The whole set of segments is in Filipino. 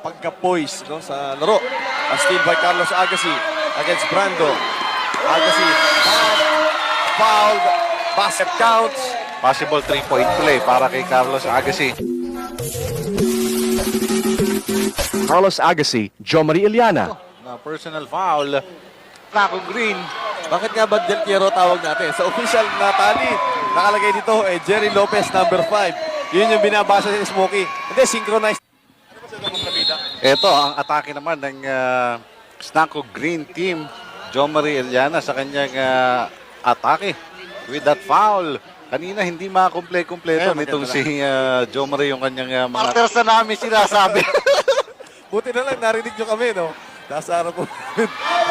pagka-poise no, sa laro. A steal by Carlos Agassi against Brando. Agassi, foul, basket counts. Possible 3-point play para kay Carlos Agassi. Carlos Agassi, Jomari Iliana. Na personal foul. Naku Green. Bakit nga ba Del Piero tawag natin? Sa official na tali, nakalagay dito, Jerry Lopez, number 5. Yun yung binabasa ni Smokey. Hindi, synchronized. Ito ang atake naman ng Snacko Green team. Jomari Iliana sa kanyang atake with that foul. Kanina hindi makakumpleto nitong si Jomari yung kanyang mga partners na namin sinasabi. Buti na lang, narinig nyo kami, no? Nasa harap po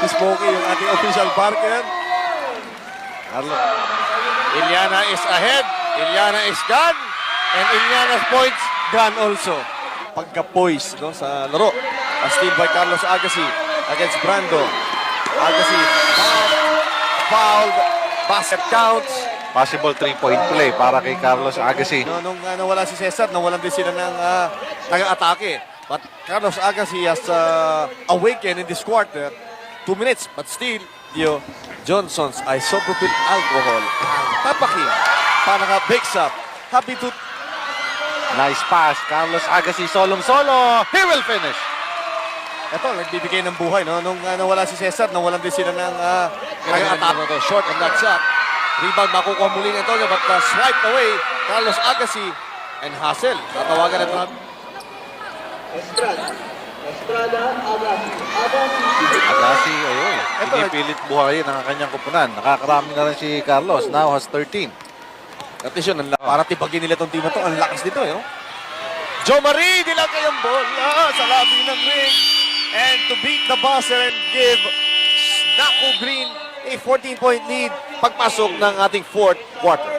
si Smokey, yung ating official partner. Iliana is ahead. Iliana is gone. And Iliana's points gone also. Pagka-poise no, sa laro. A steal by Carlos Agassi against Brando. Agassi, foul, basket counts. Possible 3-point play para kay Carlos Agassi. No, nung nawala si Cesar, nawalan din sila ng taga-atake. But Carlos Agassi has awakened in this quarter. 2 minutes, but still, Dio Johnson's isopropyl alcohol. Tapakin, para ka-bakes up. Happy to... Nice pass. Carlos Agassi solong-solo. He will finish. Ito, nagbibigay ng buhay. No? Nung nawala si Cesar, nawalan din sila ng taga-atake. Short and that shot. Rebound, makukuha muli nito, but swiped away. Carlos Agassi and Hassel. Tatawagan ito. Agassi, ayun. Pinipilit buhayin ang kanyang kupunan. Nakakarami na rin si Carlos. Now has 13. At least yun, para tibagin nila itong team na ito. Ang lakas nito, eh. No? Jomari, nilagay ang bola sa labi ng ring. And to beat the buzzer and give Snacko Green a 14-point lead pagpasok ng ating fourth quarter.